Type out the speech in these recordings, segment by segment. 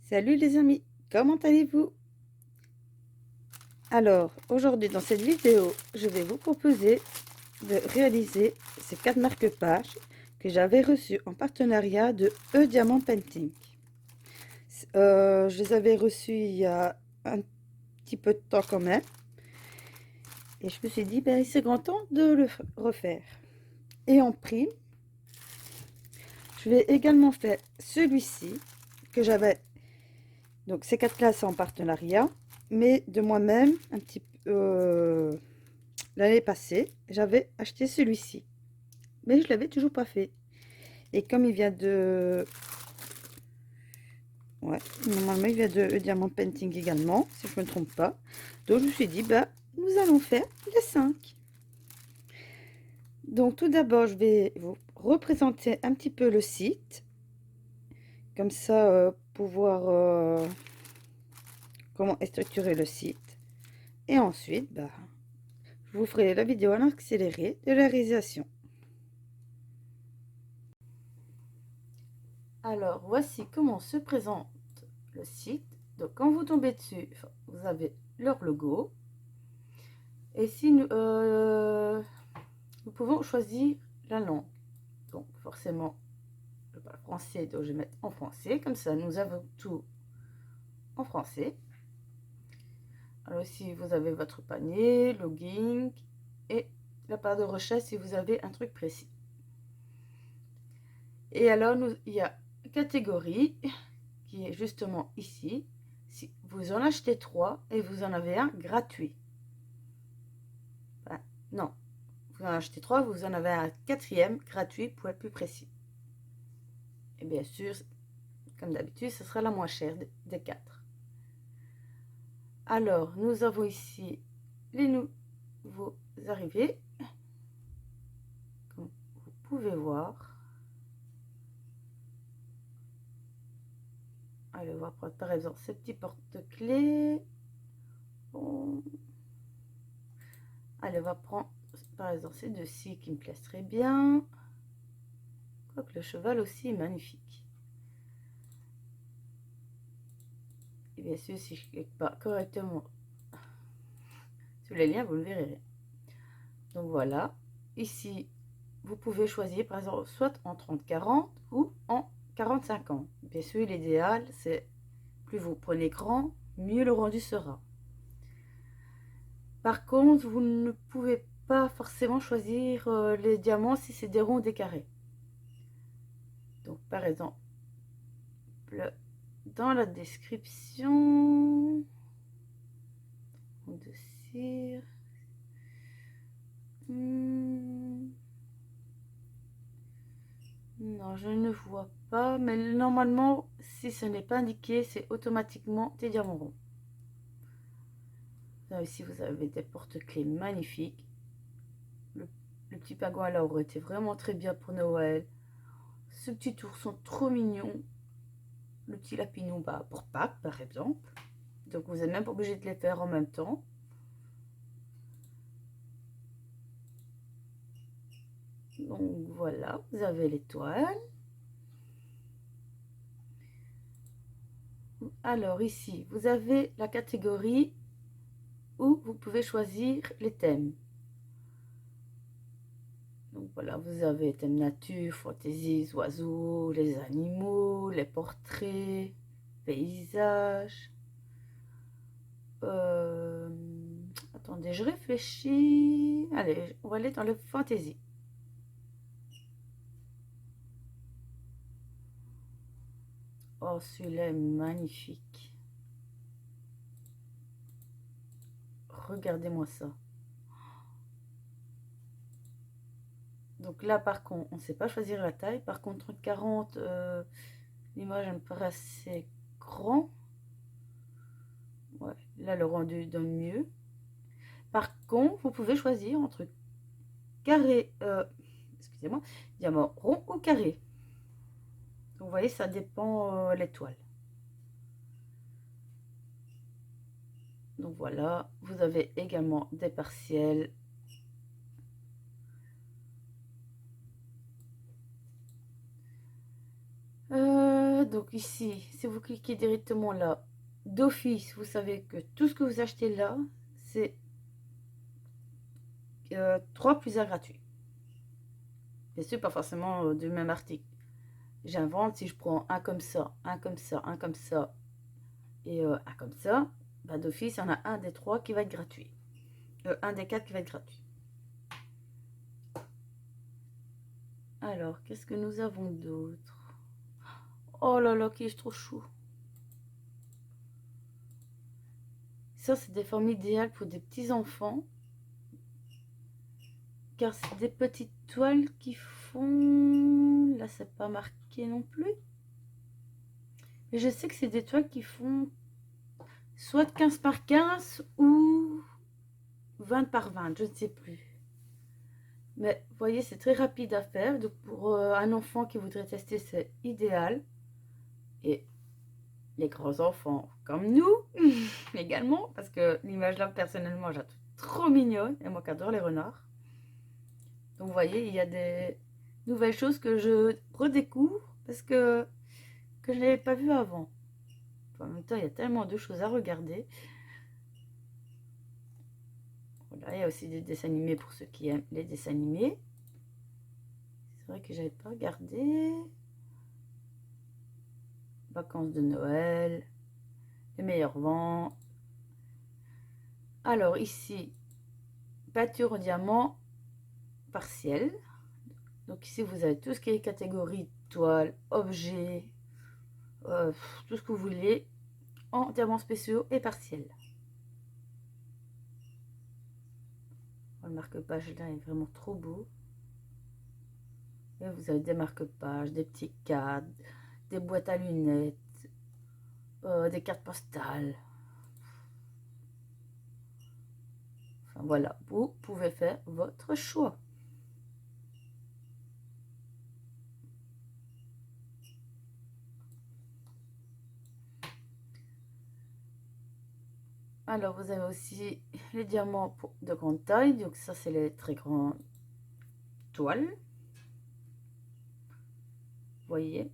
Salut les amis, comment allez-vous? Alors, aujourd'hui dans cette vidéo, je vais vous proposer de réaliser ces 4 marque-pages que j'avais reçus en partenariat de E-Diamant Painting. Je les avais reçus il y a un petit peu de temps quand même. Et je me suis dit, ben, c'est grand temps de le refaire. Et en prime, je vais également faire celui-ci que j'avais. Donc ces 4 classes en partenariat, mais de moi-même, un petit peu l'année passée, j'avais acheté celui-ci, mais je l'avais toujours pas fait. Et comme il vient de, ouais, normalement il vient de Diamant Painting également, si je me trompe pas. Donc je me suis dit, bah, nous allons faire les 5. Donc tout d'abord, je vais vous représenter un petit peu le site, comme ça, pour voir comment est structuré le site. Et ensuite, bah, je vous ferai la vidéo en accéléré de la réalisation. Alors, voici comment se présente le site. Donc, quand vous tombez dessus, vous avez leur logo. Et si nous pouvons choisir la langue. Donc, forcément, je parle français, donc je vais mettre en français. Comme ça, nous avons tout en français. Alors ici, vous avez votre panier, login et la barre de recherche si vous avez un truc précis. Et alors, il y a catégorie qui est justement ici. Si vous en achetez 3 et vous en avez un gratuit. Enfin, non, vous en achetez 3, vous en avez un 4e gratuit pour être plus précis. Et bien sûr, comme d'habitude, ce sera la moins chère des 4. Alors, nous avons ici les nouveaux arrivés. Comme vous pouvez voir. Allez, on va prendre par exemple ce petit porte-clés. Bon. Allez, on va prendre par exemple ces deux-ci qui me plaisent très bien. Quoique le cheval aussi est magnifique. Et bien sûr, si je ne clique pas correctement sur les liens, vous ne verrez rien. Donc voilà. Ici, vous pouvez choisir par exemple soit en 30-40 ou en 40-50. Bien sûr, l'idéal, c'est plus vous prenez grand, mieux le rendu sera. Par contre, vous ne pouvez pas forcément choisir les diamants si c'est des ronds ou des carrés. Donc par exemple, dans la description de cire, non, je ne vois pas, mais normalement, si ce n'est pas indiqué, c'est automatiquement des diamants ronds. Là, ici, vous avez des porte-clés magnifiques. Le petit pingouin là aurait été vraiment très bien pour Noël. Ce petit ourson trop mignon. Le petit lapinou bah, pour Pâques, par exemple. Donc, vous n'êtes même pas obligé de les faire en même temps. Donc, voilà, vous avez l'étoile. Alors, ici, vous avez la catégorie où vous pouvez choisir les thèmes. Donc, voilà, vous avez thème nature, fantaisie, oiseaux, les animaux, les portraits, paysages. Attendez, je réfléchis. Allez, on va aller dans le fantaisie. Oh, celui-là est magnifique. Regardez-moi ça. Donc là, par contre, on ne sait pas choisir la taille. Par contre, 40, l'image me paraît assez grand. Ouais, là, le rendu donne mieux. Par contre, vous pouvez choisir entre carré, excusez-moi, diamant rond ou carré. Donc, vous voyez, ça dépend l'étoile. Donc voilà, vous avez également des partiels. donc ici, si vous cliquez directement là, d'office, vous savez que tout ce que vous achetez là, c'est 3 plus 1 gratuit. Bien sûr, pas forcément du même article. J'invente, si je prends un comme ça, un comme ça, un comme ça, et un comme ça, bah, d'office, il y en a un des 3 qui va être gratuit. Un des 4 qui va être gratuit. Alors, qu'est-ce que nous avons d'autre? Oh là là, qui est trop chou. Ça, c'est des formes idéales pour des petits enfants. Car c'est des petites toiles qui font... Là, c'est pas marqué non plus. Mais je sais que c'est des toiles qui font soit 15 par 15 ou 20 par 20, je ne sais plus. Mais vous voyez, c'est très rapide à faire. Donc pour un enfant qui voudrait tester, c'est idéal. Et les grands enfants comme nous également, parce que l'image là, personnellement, je la trouve trop mignonne. Et moi qui adore les renards. Donc vous voyez, il y a des nouvelles choses que je redécouvre parce que je n'avais pas vu avant. En même temps, il y a tellement de choses à regarder. Voilà, il y a aussi des dessins animés pour ceux qui aiment les dessins animés. C'est vrai que j'avais pas regardé. Vacances de Noël, les meilleurs vents. Alors ici, peinture au diamant partiel. Donc ici, vous avez tout ce qui est catégorie toile, objet, tout ce que vous voulez en diamants spéciaux et partiels. Le marque-page là est vraiment trop beau. Et vous avez des marque-pages, des petits cadres, des boîtes à lunettes, des cartes postales. Enfin voilà, vous pouvez faire votre choix. Alors vous avez aussi les diamants de grande taille, donc ça c'est les très grandes toiles. Vous voyez.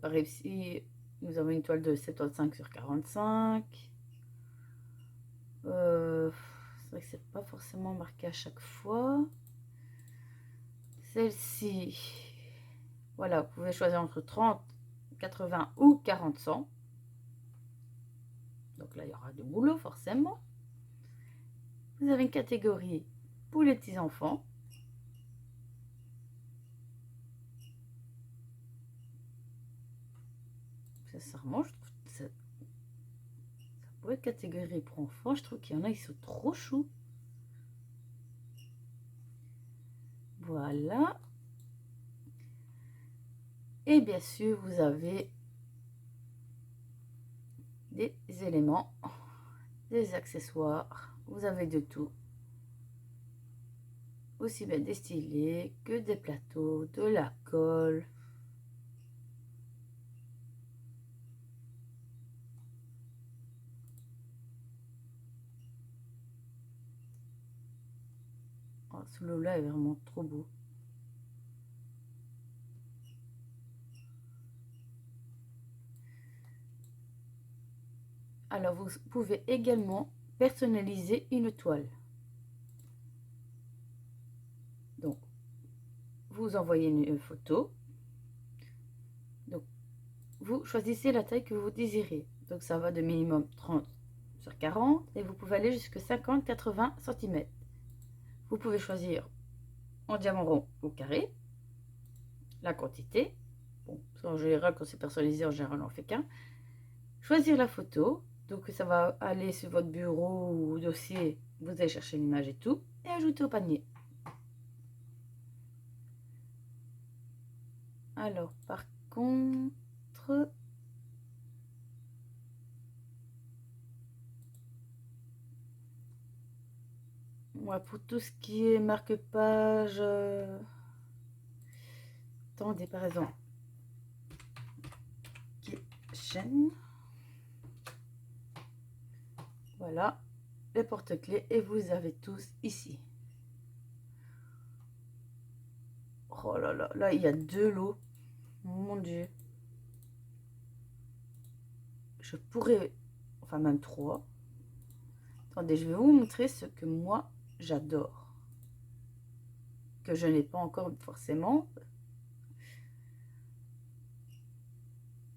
Par ici, nous avons une toile de 75 sur 45. C'est vrai que c'est pas forcément marqué à chaque fois. Celle-ci, voilà, vous pouvez choisir entre 30, 80 ou 40 100. Donc là, il y aura du boulot forcément. Vous avez une catégorie pour les petits enfants. Sincèrement, je trouve ça pour être catégorie pour enfants, je trouve qu'il y en a qui sont trop choux. Voilà. Et bien sûr, vous avez des éléments, des accessoires, vous avez de tout. Aussi bien des stylés que des plateaux, de la colle. Oh, ce lot-là est vraiment trop beau. Alors, vous pouvez également personnaliser une toile. Donc, vous envoyez une photo. Donc, vous choisissez la taille que vous désirez. Donc, ça va de minimum 30 sur 40 et vous pouvez aller jusqu'à 50-80 cm. Vous pouvez choisir en diamant rond ou carré, la quantité. Bon, en général, quand c'est personnalisé, en général, on n'en fait qu'un. Choisir la photo. Donc, ça va aller sur votre bureau ou dossier. Vous allez chercher l'image et tout. Et ajouter au panier. Alors, par contre... Moi, pour tout ce qui est marque-page... Attendez, par exemple. Chaîne. Voilà. Les porte-clés. Et vous avez tous ici. Oh là là, là il y a 2 lots. Mon Dieu. Je pourrais, enfin même 3. Attendez, je vais vous montrer ce que moi j'adore. Que je n'ai pas encore forcément.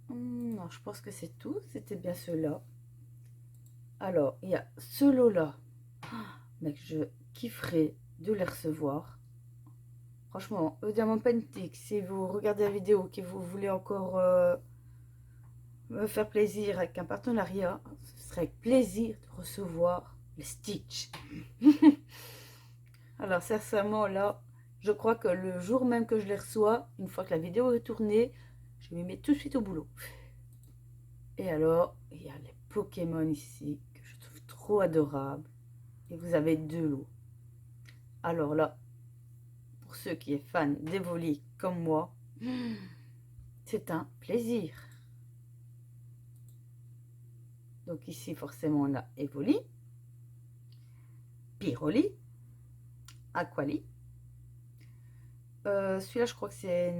Non, je pense que c'est tout. C'était bien ceux-là. Alors, il y a ce lot-là. Mais je kifferais de les recevoir. Franchement, le Diamant Pentique, si vous regardez la vidéo, que vous voulez encore me faire plaisir avec un partenariat, ce serait avec plaisir de recevoir les Stitch. Alors, sincèrement, là, je crois que le jour même que je les reçois, une fois que la vidéo est tournée, je vais me mettre tout de suite au boulot. Et alors, il y a les Pokémon ici, que je trouve trop adorables. Et vous avez 2 lots. Alors là, pour ceux qui sont fans d'Evoli comme moi, c'est un plaisir. Donc ici, forcément, on a Evoli, Pyroli, Aquali. Celui-là, je crois que c'est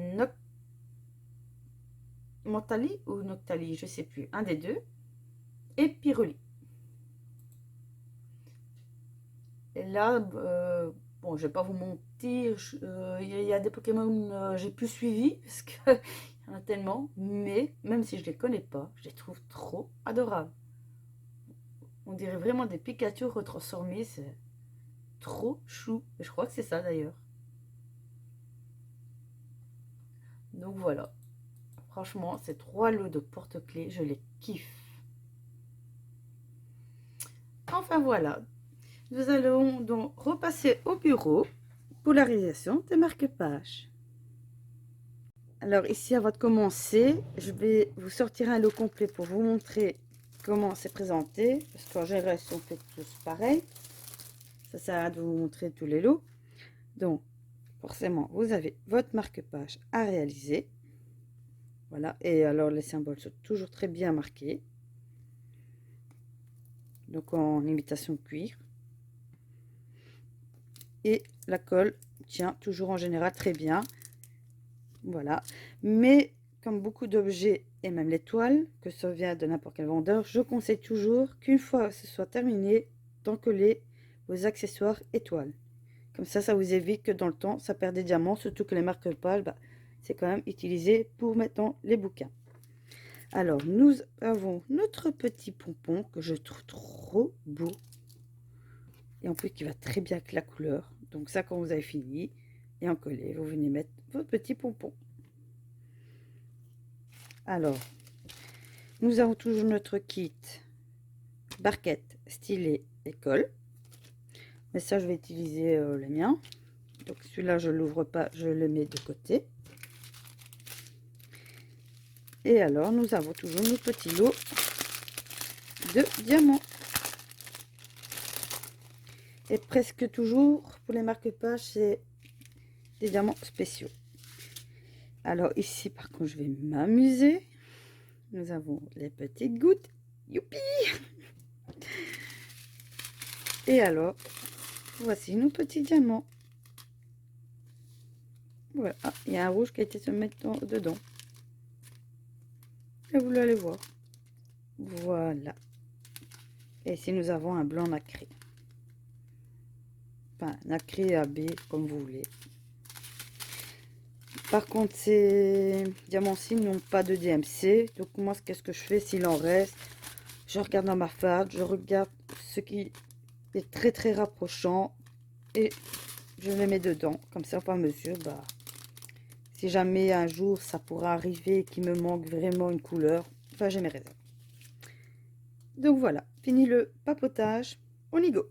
Mentali ou Noctali, je sais plus, un des deux. Et Pyroli. Et là, bon, je vais pas vous mentir, il y a des Pokémon j'ai plus suivi parce qu'il y en a tellement, mais même si je les connais pas, je les trouve trop adorables. On dirait vraiment des Pikachu retransformés, c'est trop chou. Et je crois que c'est ça d'ailleurs. Donc voilà, franchement, ces 3 lots de porte-clés, je les kiffe. Enfin voilà, nous allons donc repasser au bureau pour la réalisation des marque-pages. Alors ici, avant de commencer, je vais vous sortir un lot complet pour vous montrer comment c'est présenté, parce qu'en général, ils sont faits tous pareils. Ça sert à rien de vous montrer tous les lots. Donc, forcément, vous avez votre marque-page à réaliser. Voilà, et alors les symboles sont toujours très bien marqués. Donc en imitation de cuir. Et la colle tient toujours en général très bien. Voilà, mais comme beaucoup d'objets et même les toiles, que ça vient de n'importe quel vendeur, je conseille toujours qu'une fois que ce soit terminé, d'encoller vos accessoires et toiles. Comme ça vous évite que dans le temps, ça perd des diamants, surtout que les marque-pages, c'est quand même utilisé pour maintenant les bouquins. Alors, nous avons notre petit pompon que je trouve trop beau. Et en plus, qui va très bien avec la couleur. Donc ça, quand vous avez fini et encollé, vous venez mettre votre petit pompon. Alors, nous avons toujours notre kit barquette, stylet et colle. Mais ça, je vais utiliser les miens. Donc celui-là, je l'ouvre pas, je le mets de côté. Et alors, nous avons toujours nos petits lots de diamants. Et presque toujours, pour les marque-pages, c'est des diamants spéciaux. Alors ici, par contre, je vais m'amuser. Nous avons les petites gouttes. Youpi! Et alors, voici nos petits diamants. Voilà, ah, il y a un rouge qui a été se mettre dedans. Et vous allez voir. Voilà. Et ici, nous avons un blanc nacré. Enfin, nacré AB, comme vous voulez. Par contre, ces diamants-ci n'ont pas de DMC. Donc, moi, qu'est-ce que je fais s'il en reste? Je regarde dans ma farde, je regarde ce qui est très, très rapprochant. Et je les mets dedans. Comme ça, au fur et à mesure, si jamais un jour ça pourra arriver qu'il me manque vraiment une couleur, j'ai mes réserves. Donc voilà, fini le papotage, on y go.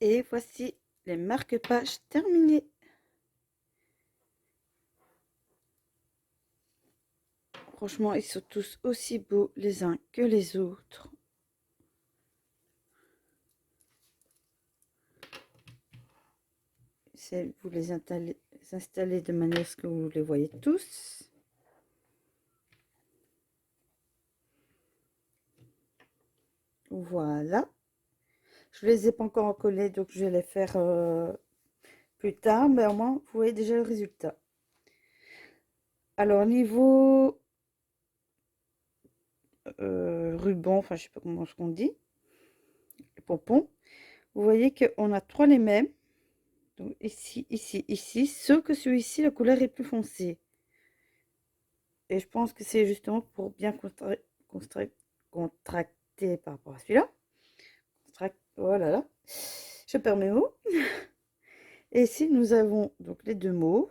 Et voici les marque-pages terminés. Franchement, ils sont tous aussi beaux les uns que les autres. Vous les installez de manière à ce que vous les voyez tous. Voilà. Je ne les ai pas encore collés, donc je vais les faire plus tard, mais au moins, vous voyez déjà le résultat. Alors, niveau ruban, enfin, je sais pas comment on dit, les pompons, vous voyez qu'on a 3 les mêmes. Donc, ici, ici, ici, sauf que celui-ci, la couleur est plus foncée. Et je pense que c'est justement pour bien contracter par rapport à celui-là. Voilà, là. Je perds mes mots. Et ici, nous avons donc les deux mauves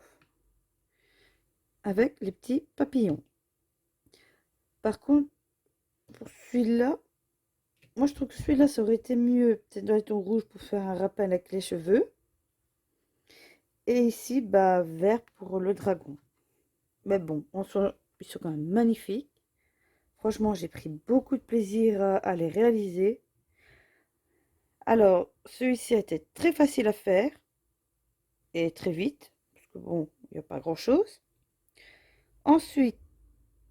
avec les petits papillons. Par contre, pour celui-là, moi je trouve que celui-là, ça aurait été mieux. Peut-être doit être en rouge pour faire un rappel avec les cheveux. Et ici, bah, vert pour le dragon. Mais bon, ils sont quand même magnifiques. Franchement, j'ai pris beaucoup de plaisir à les réaliser. Alors, celui-ci a été très facile à faire. Et très vite. Parce que bon, il n'y a pas grand-chose. Ensuite,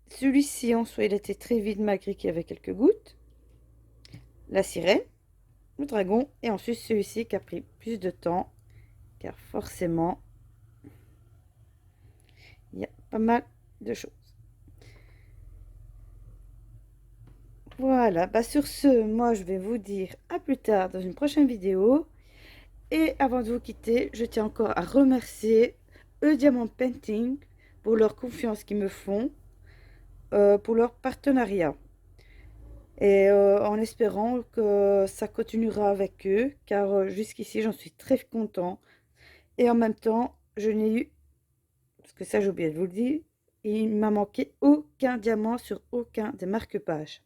celui-ci, en soi, il était très vite malgré qu'il y avait quelques gouttes. La sirène, le dragon. Et ensuite, celui-ci qui a pris plus de temps. Car forcément, il y a pas mal de choses. Voilà, bah sur ce, moi je vais vous dire à plus tard dans une prochaine vidéo. Et avant de vous quitter, je tiens encore à remercier Diamond Painting pour leur confiance qu'ils me font, pour leur partenariat. Et en espérant que ça continuera avec eux, car jusqu'ici j'en suis très content. Et en même temps, je n'ai eu, parce que ça j'ai oublié de vous le dire, il m'a manqué aucun diamant sur aucun des marque-pages.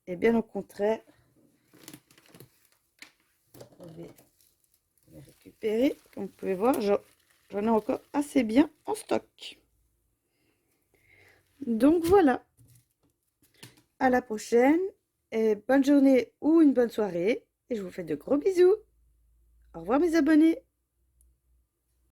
Et bien au contraire, je vais les récupérer. Comme vous pouvez voir, j'en ai encore assez bien en stock. Donc voilà, à la prochaine et bonne journée ou une bonne soirée. Et je vous fais de gros bisous. Au revoir mes abonnés.